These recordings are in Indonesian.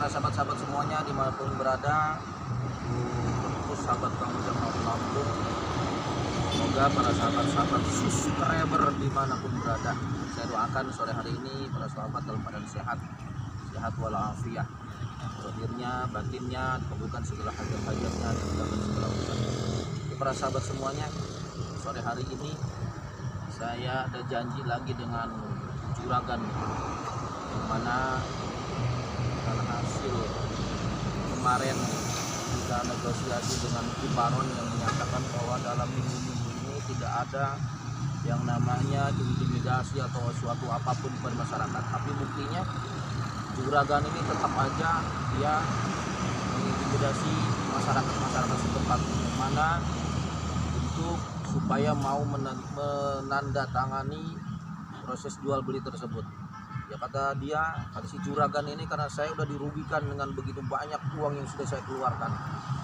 para sahabat-sahabat semuanya dimanapun berada, terus sahabat Kang Ujang Lampung. Semoga para sahabat-sahabat subscriber dimanapun berada, saya doakan sore hari ini para sahabat dalam keadaan sehat walafiat, zahirnya, batinnya, dikabulkan segala hajat-hajatnya, dan dapat segala urusan. Para sahabat semuanya, sore hari ini saya ada janji lagi dengan juragan, yang mana karena hasil kemarin kita negosiasi dengan Kibaron yang menyatakan bahwa dalam minggu-minggu ini tidak ada yang namanya intimidasi atau suatu apapun pada masyarakat. Tapi buktinya juragan ini tetap aja dia mengintimidasi masyarakat setempat, mana untuk supaya mau menandatangani proses jual beli tersebut. Ya kata si juragan ini, karena saya udah dirugikan dengan begitu banyak uang yang sudah saya keluarkan,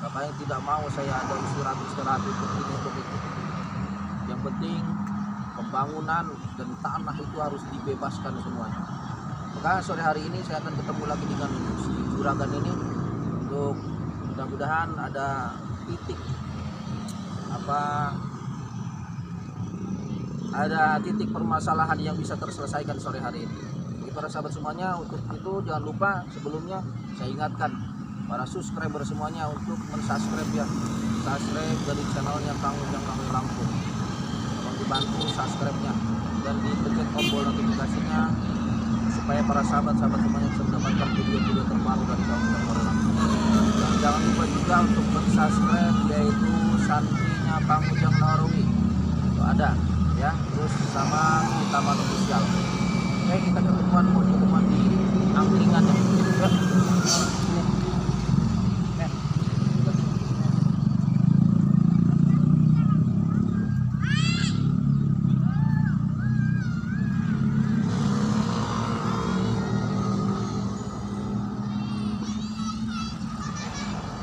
makanya tidak mau saya ada istirahat untuk itu. Yang penting pembangunan dan tanah itu harus dibebaskan semuanya. Maka sore hari ini saya akan ketemu lagi dengan si juragan ini untuk mudah-mudahan ada titik permasalahan yang bisa terselesaikan sore hari ini. Para sahabat semuanya, untuk itu jangan lupa sebelumnya saya ingatkan para subscriber semuanya untuk mensubscribe ya, subscribe dari channelnya Kang Ujang Lampung. Tolong dibantu subscribe-nya dan dipencet tombol notifikasinya supaya para sahabat-sahabat semuanya bisa mendapatkan video-video terbaru dari Kang Ujang Lampung. Dan jangan lupa juga untuk mensubscribe yaitu santrinya Kang Ujang Narawi. Itu ada ya, terus sama kita official. Oke, kita ketemuan di angkringan ya.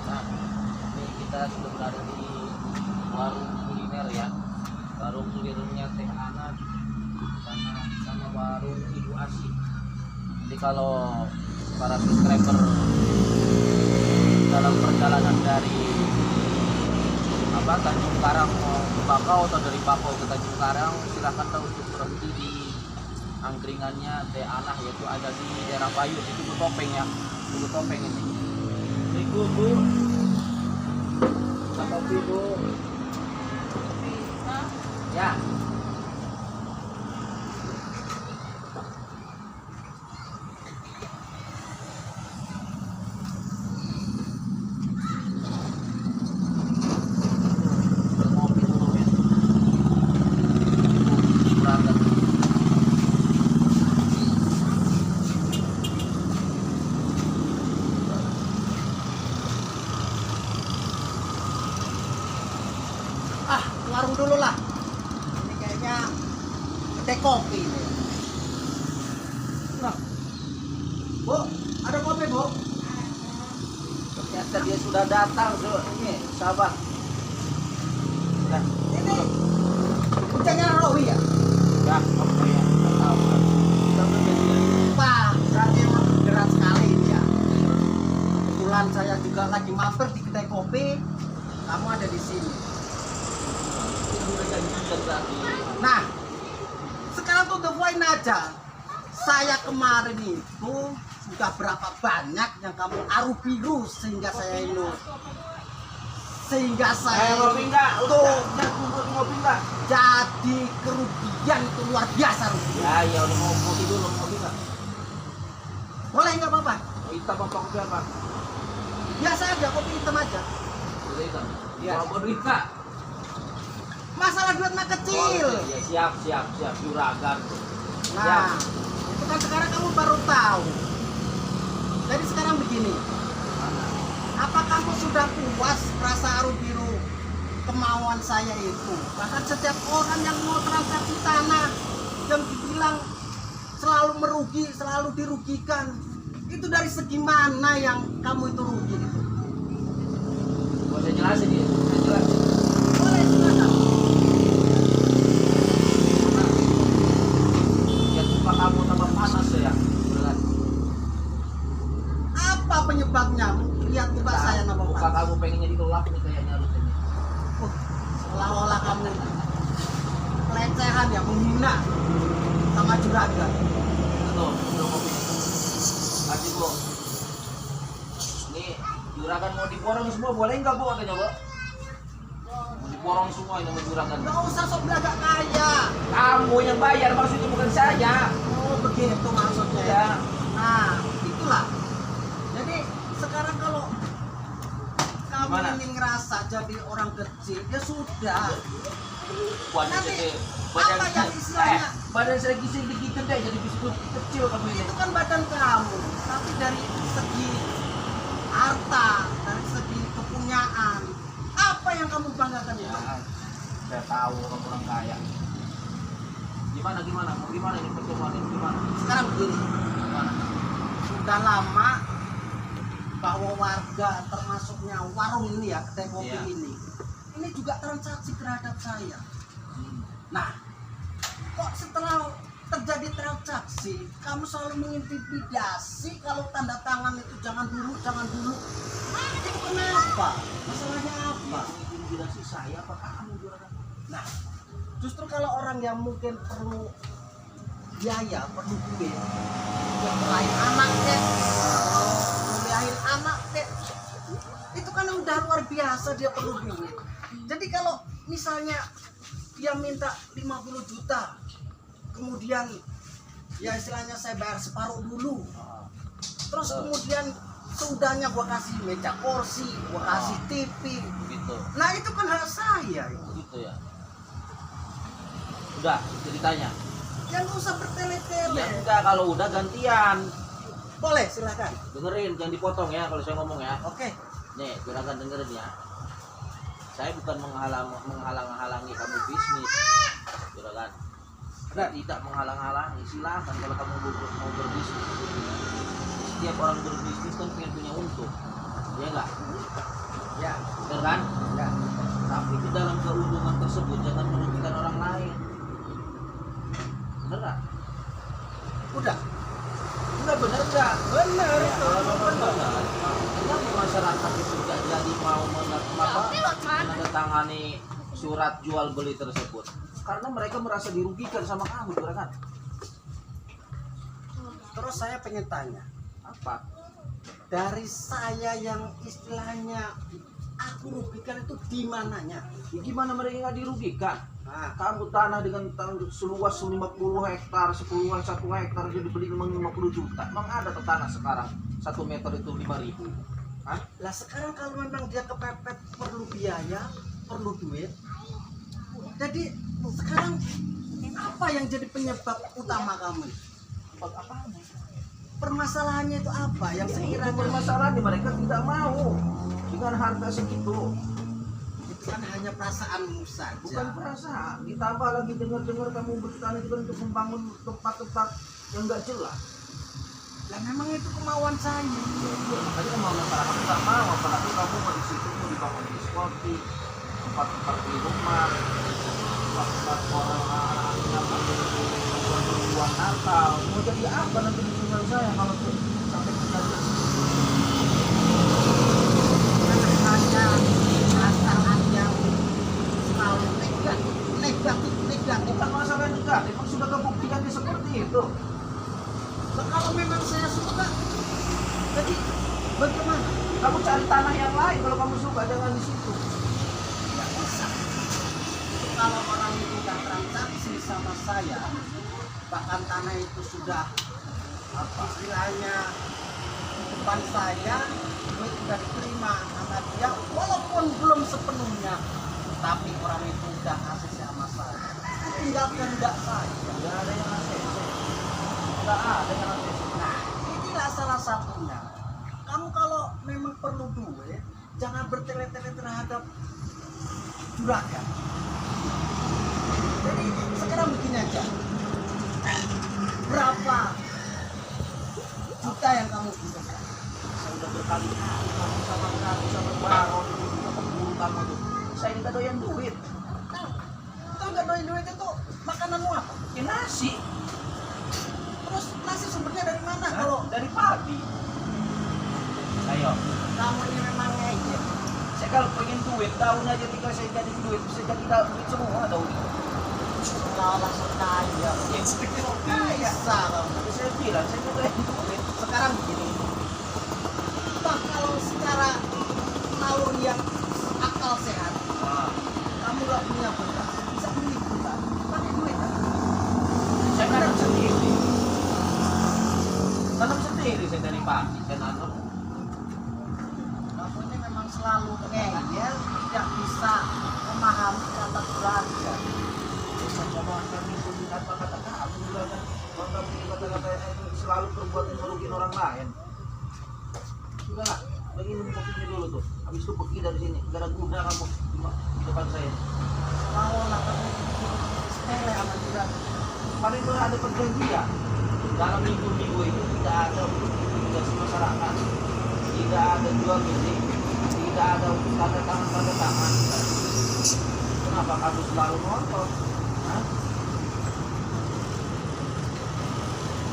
Nah, ini kita sudah berada di warung kuliner ya. Warung kulinernya Teh Ana sama warung Ibu Asih. Jadi kalau para subscriber dalam perjalanan dari Tanjung Karang mau ke Bakau atau dari Bakau ke Tanjung Karang, silahkan untuk berhenti di angkringannya Teh Ana, yaitu ada di daerah Bayu, di Tugu Topeng ya. Tugu Topeng ini. Assalamualaikum Bu. Kopi Bu. Ya. Warung dulu lah. Ini kayaknya kedai kopi ini. Nah, Bu, ada kopi Bu? Ternyata dia sudah datang, ini sahabat. Nah, Ini puncaknya Rawi ya? ya, apa ya? Tahu. Wah, berarti emang berat sekali ini ya. Kebetulan saya juga lagi mampir di kedai kopi. Kamu ada di sini. Nah, sekarang tuh the point aja. Saya kemarin itu sudah berapa banyak yang kamu aru biru sehingga saya itu Ngopi enggak? tuh Ngopi enggak? jadi kerugian itu luar biasa rugian. Ya udah mau ngopi dulu, ngopi enggak? Boleh nggak apa-apa? Hitam apa kopi apa? Biasa aja, kopi hitam aja. Udah hitam. Iya. Mau duit enggak? Masalah duit mah kecil. Ya, siap juragan. Nah, itu kan sekarang kamu baru tahu. Jadi sekarang begini, apa kamu sudah puas rasa aru biru kemauan saya itu? Bahkan setiap orang yang mau transaksi tanah yang dibilang selalu merugi, selalu dirugikan, itu dari segi mana yang kamu itu rugi itu? Saya jelasin dia, saya jelasin. Boleh, silakan. Ya, muka kamu tambah panas ya. guna sama juragan. Tuh, udah kopi. Kasih Bu. Ini juragan mau diborong semua boleh nggak Bu katanya Bu? Mau diborong semua ini sama juragan. Nggak usah sok belagak kaya. Kamu yang bayar maksudnya bukan saya. Oh begitu maksudnya ya. Ya. Nah itulah. Jadi sekarang kalau kamu Gimana? ini ngerasa jadi orang kecil, ya sudah. Waduh, Nanti jadi apa yang istilahnya? badan saya kecil dikit deh jadi biskuit kecil kamu ini. Itu kan badan kamu, tapi dari segi harta, dari segi kepunyaan, apa yang kamu banggakan Ya, itu? saya tahu kamu orang kaya. Gimana? Mau gimana ini pertemuan ini gimana? Sekarang begini, Gimana? sudah lama bahwa warga termasuknya warung ini ya, kedai kopi Iya. ini juga transaksi terhadap saya. Hmm. Nah, kok setelah terjadi transaksi, kamu selalu mengintimidasi kalau tanda tangan itu jangan dulu. Itu kenapa? Masalahnya apa? Intimidasi saya apa kamu juragan? Nah, justru kalau orang yang mungkin perlu biaya, perlu duit, yang lain anak deh, kuliahin anak deh, itu kan udah luar biasa dia perlu duit. Jadi kalau misalnya dia minta 50 juta, kemudian ya istilahnya saya bayar separuh dulu, terus kemudian seudahnya gua kasih meja kursi, gua kasih TV, Gitu. nah itu kan hak saya. Gitu ya. Udah, ceritanya. Yang nggak usah bertele-tele. Ya enggak, kalau udah gantian. Boleh, silakan. Dengerin, jangan dipotong ya kalau saya ngomong ya. Oke. Nih, juragan dengerin ya. Saya bukan menghalang-halangi kamu bisnis, juragan. Saya tidak menghalang-halangi. Silakan kalau kamu mau berbisnis. Setiap orang berbisnis kan pengen punya untung, ya enggak? Ya. Bener kan? Ya. Tapi di dalam keuntungan tersebut jangan merugikan orang lain. Bener nggak? Udah. Enggak bener nggak? Benar Ya, itu. kalau memang benar, kenapa masyarakat itu nggak jadi mau menandatangani surat jual beli tersebut? Karena mereka merasa dirugikan sama kamu, juragan. Terus saya pengen tanya, Apa? dari saya yang istilahnya aku rugikan itu di mananya? Ya, gimana mereka nggak dirugikan? Nah, Kamu tanah dengan seluas 50 hektar, 1 hektar jadi beli memang 50 juta. Emang ada tuh tanah sekarang 1 meter itu 5.000. Hah? lah sekarang kalau memang dia kepepet perlu biaya, perlu duit. Jadi sekarang apa yang jadi penyebab utama kamu? Buat apaan? Permasalahannya itu apa? Yang Itu sekiranya permasalahan mereka tidak mau dengan harga segitu. itu kan hanya perasaanmu saja. Bukan perasaan, ditambah lagi dengar-dengar kamu bertani juga untuk membangun tempat-tempat yang nggak jelas. Lah memang itu kemauan saya. Makanya mau masyarakat nggak mau, apalagi kamu mau di situ mau dibangun diskotik, tempat-tempat di rumah, tempat-tempat orang buat Natal. Mau jadi apa nanti di tinggal saya kalau sampai terjadi? Hanya perasaan yang selalu negatif. Bukan masalah negatif, emang sudah kebuktikan seperti itu. Nah, kalau memang saya suka, jadi bagaimana? Kamu cari tanah yang lain kalau kamu suka, jangan di situ. Tidak bisa. Kalau orang itu sudah transaksi sama saya, bahkan tanah itu sudah apa istilahnya di depan saya, duit sudah diterima sama dia, walaupun belum sepenuhnya, tapi orang itu sudah kasih sama saya. Tinggal kehendak saya. Tidak ada yang ACC. Tidak ada yang ACC. Nah, inilah salah satunya. Kamu kalau memang perlu duit, jangan bertele-tele terhadap juragan. Jadi sekarang begini aja. Berapa juta yang kamu butuhkan? Saya udah berkali-kali ngomong sama kamu, sama Baron, sama guru kamu tuh. Saya tidak doyan duit. Nah, kau nggak doain duit itu makananmu apa? Ya nasi. Terus nasi sumbernya dari mana? Hah? Kalau Dari pagi. Ayo. kamu ini memang ngejek, Saya kalau pengen duit, daun aja tinggal saya jadi duit, bisa jadi duit semua daun itu. seolah sekali Bisa kamu. Tapi saya bilang saya juga yang duit. Sekarang begini. Bah, kalau secara naluri yang akal sehat, Nah, kamu gak punya bekas, bisa beli bekas. Pakai duit kan? saya nanam sendiri. Tanam sendiri saya dari pagi saya nanam. Kamu ini memang selalu ngeyel, tidak bisa memahami kata belajar. Saya coba kami melihat kata kamu juga kan. Kalau kamu kata-kata itu selalu berbuat yang merugikan orang lain. Sudah lah, lagi minum kopinya dulu tuh. Habis itu pergi dari sini. Gak ada guna kamu di depan saya. Seolah kamu sepele sama juga. Paling pernah ada perjanjian. Dalam minggu-minggu itu tidak ada obligasi masyarakat, tidak ada jual beli, tidak ada tanda tangan. Kenapa kamu selalu nonton? Hah?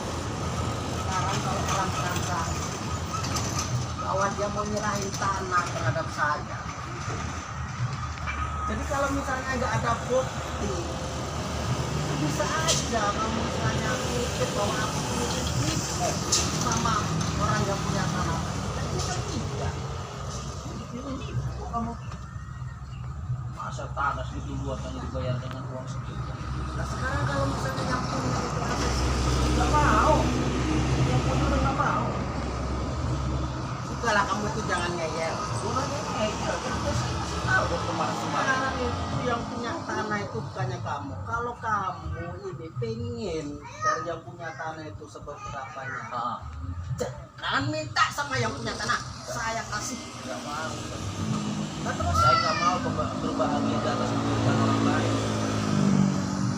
Sekarang kalau orang transaksi bahwa dia mau nyerahin tanah terhadap saya, jadi kalau misalnya nggak ada bukti, bisa aja kamu misalnya mikir bahwa aku nipu sama orang yang punya tanah, dan bisa tidak. Nipu kamu. Masa tanah segitu luas yang dibayar dengan uang segitu? Nah sekarang kalau misalnya yang punya itu ada Nggak mau. Yang punya udah nggak mau. sudahlah, kamu itu jangan ngeyel. Gunanya ngeyel, kan saya kasih tahu dong kemarin-kemarin. Sekarang itu yang punya tanah itu bukannya kamu. Kalau kamu ini pengen dari yang punya tanah itu seberapanya, Ah, jangan minta sama yang punya tanah, saya kasih. nggak mau. Nah, terus Saya nggak mau berbahagia di atas penderitaan orang lain.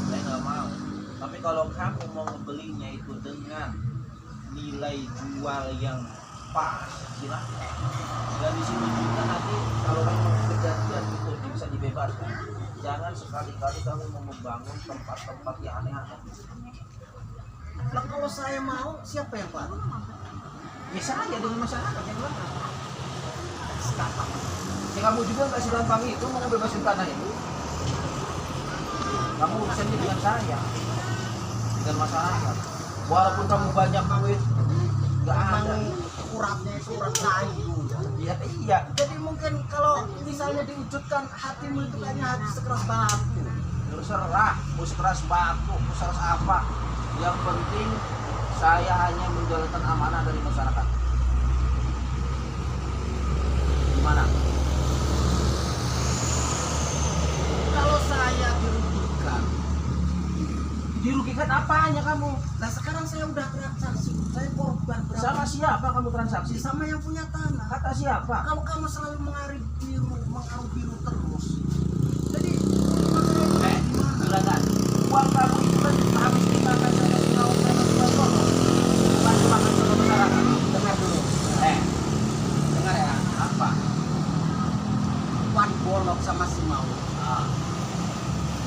Saya nggak mau. Tapi kalau kamu mau membelinya itu dengan nilai jual yang pas, silahkan. Dan di sini juga nanti kalau memang kejadian itu bisa dibebaskan. Jangan sekali-kali kamu mau membangun tempat-tempat yang aneh-aneh. lah, kalau saya mau, siapa yang bantu? Ya saya dengan masyarakat yang benar. Sekarang Ya kamu juga nggak segampang itu mau bebasin tanah itu. Kamu urusannya dengan saya, dengan masyarakat. Walaupun kamu banyak duit, nggak memang ada. uratnya itu urat kayu. Iya, iya. Jadi mungkin kalau misalnya diwujudkan hatimu itu kayaknya hati sekeras batu. Terserah, mau sekeras batu, mau sekeras apa. Yang penting saya hanya menjalankan amanah dari masyarakat. Gimana? Kalau saya dirugikan, Dirugikan apanya kamu? nah sekarang saya udah transaksi, saya korban berapa? Sama siapa kamu transaksi? Sama yang punya tanah. Kata siapa? Kalau kamu selalu mengaruh biru terus, jadi Juragan, uang kamu itu kan habis dimakan sama pengawal sama tukang tolong. Bukan dimakan sama masyarakat. dengar dulu, dengar ya, Apa? Wan Bolok sama si Mau. Ah.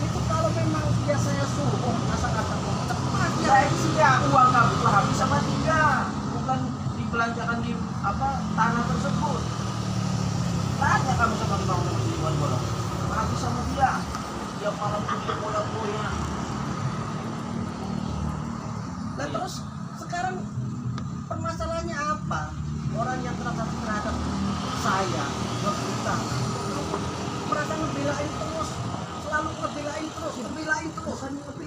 Itu kalau memang dia saya suruh masyarakat tepat ya. Ya iya, uang kamu itu habis sama dia, bukan dibelanjakan di apa tanah tersebut. Tanya kamu sama tukang tolong di Wan Bolong. Habis sama dia. Dia malam punya bola-bola. Nah Iya. terus sekarang permasalahannya apa? Orang yang transaksi terhadap saya berhutang merasa ngebelain terus, selalu ngebelain terus, ngebelain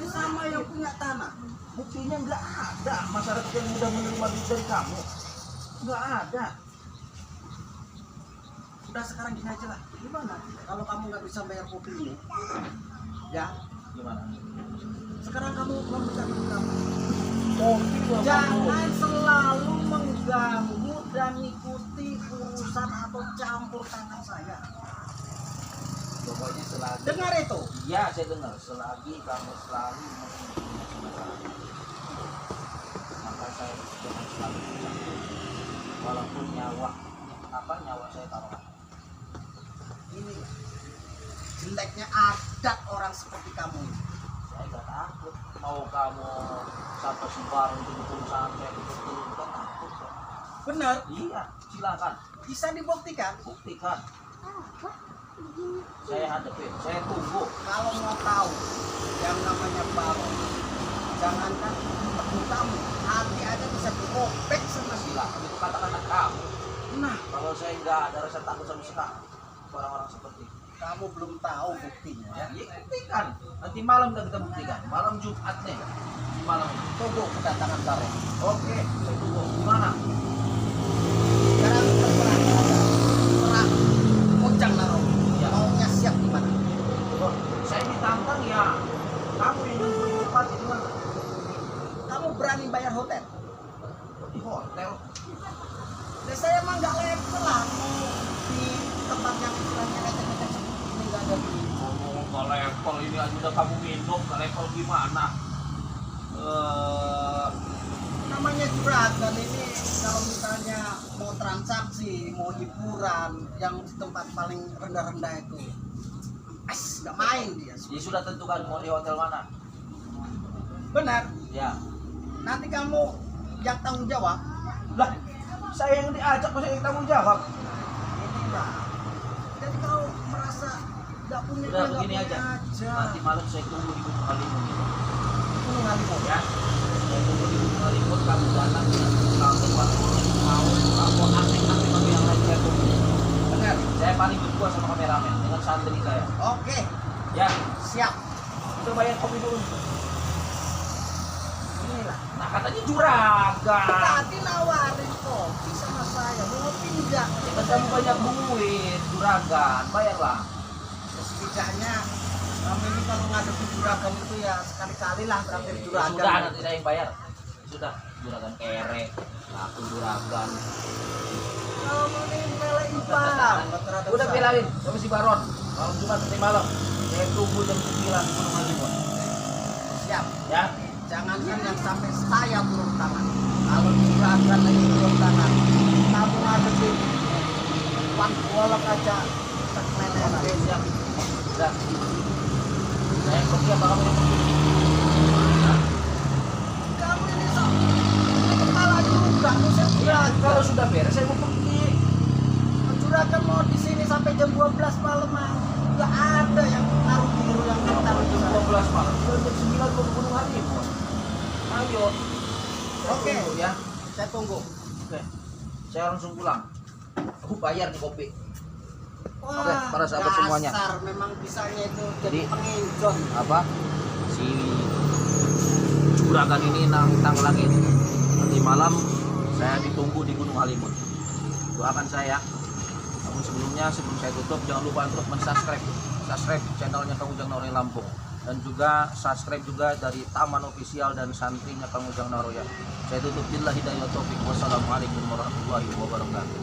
sama yang punya tanah. Buktinya nggak ada masyarakat yang mudah menerima duit dari kamu. Nggak ada. Udah sekarang gini aja lah, gimana? Kalau kamu nggak bisa bayar kopi ini, ya Gimana? sekarang kamu meminta duit kamu. Kopi nggak mau. Jangan selalu mengganggu dan ikuti urusan atau campur tangan saya. Pokoknya selagi. Dengar itu. Iya, saya dengar. Selagi kamu selalu mengintimidasi masyarakat, maka saya jangan selalu bercampur. Walaupun nyawa saya taruhan. Ini jeleknya adat orang seperti kamu. Saya nggak takut. Mau kamu sampai sembarang betul sampai betul nggak takut. Kok. Benar, Iya, silakan bisa dibuktikan. buktikan. Saya hadapin, saya tunggu. Kalau mau tahu yang namanya baru, Jangankan teguh kamu, hati aja bisa dirobek sama Gila, itu kata-kata kamu. Nah, Kalau saya nggak ada rasa takut sama sekali orang-orang seperti itu. kamu belum tahu buktinya ya. Ya buktikan. Nanti malam udah kita buktikan. Malam Jumat nih. Di malam ini. Tunggu kedatangan Bareng. Oke, saya tunggu. Gimana? Sekarang terserah serah Ujang Naro. Ya. Maunya siap di mana? Oh, saya ditantang ya. Kamu yang jemput di tempat itu mana? Kamu berani bayar hotel? Di hotel. Ya saya emang nggak level lah mau di tempat yang istilahnya lecek-lecek seperti ini nggak ada di. Oh, kalau level ini aja udah kamu minum. Kalau level gimana? Namanya juragan ini kalau misalnya mau transaksi, mau hiburan yang di tempat paling rendah-rendah itu, nggak main dia. Ya sudah tentukan mau di hotel mana? Benar. Ya. Nanti kamu yang tanggung jawab. Lah, saya yang diajak masa yang tanggung jawab. Ini lah. Jadi kalau merasa nggak punya Udah nggak begini punya aja. Nanti malam saya tunggu di Gunung Halimun gitu. Gunung Halimun. Ya. Saya tunggu di Gunung Halimun, kamu datang kamu mau aktif-aktif sama yang lain saya tunggu. Benar. Saya paling berdua sama kameramen dengan santri saya. Oke, Ya, siap. kita bayar kopi dulu. Inilah. Nah katanya juragan. Tadi nawarin kopi sama saya, mau pinjam. Ya kan kamu banyak duit, juragan, bayarlah. Setidaknya kami ini kalau ngadepin juragan itu ya sekali-kali lah terakhir Ya, juragan. sudah nanti saya yang bayar. Sudah, juragan kere, aku juragan. Kamu ini melein banget. Udah bilangin sama si Baron. Malam Jumat nanti malam. Saya tunggu jam 9 di Gunung Halimun. Siap. Ya. Jangankan yang sampai saya turun tangan. Kalau juragan lagi turun tangan, kamu ngadepin Wan Golok aja terkelenan. Oke, siap. Udah. Saya yang pergi apa kamu yang pergi? Kamu ini sok kepala juga, saya Ya, juragan. kalau sudah beres saya mau pergi. Juragan mau di sini sampai jam 12 malam, nggak ada yang naruh biru yang minta Jam 12 malam. Sudah jam 9 mau ke Gunung Halimun. Ayo. Oke. Tunggu ya. Saya tunggu. Oke. Saya langsung pulang. Aku bayar nih kopi. Wah, Oke, para sahabat semuanya. dasar memang bisanya itu jadi Jadi- penginjol. Apa? Si juragan ini nantang langit. Nanti malam saya ditunggu di Gunung Halimun. Doakan saya. Namun sebelumnya, sebelum saya tutup, jangan lupa untuk subscribe channelnya Kang Ujang Naroya Lampung, dan juga subscribe juga dari Taman Official dan santrinya Kang Ujang Naroya. Saya tutup billahi hidayah taufik. Wassalamualaikum warahmatullahi wabarakatuh.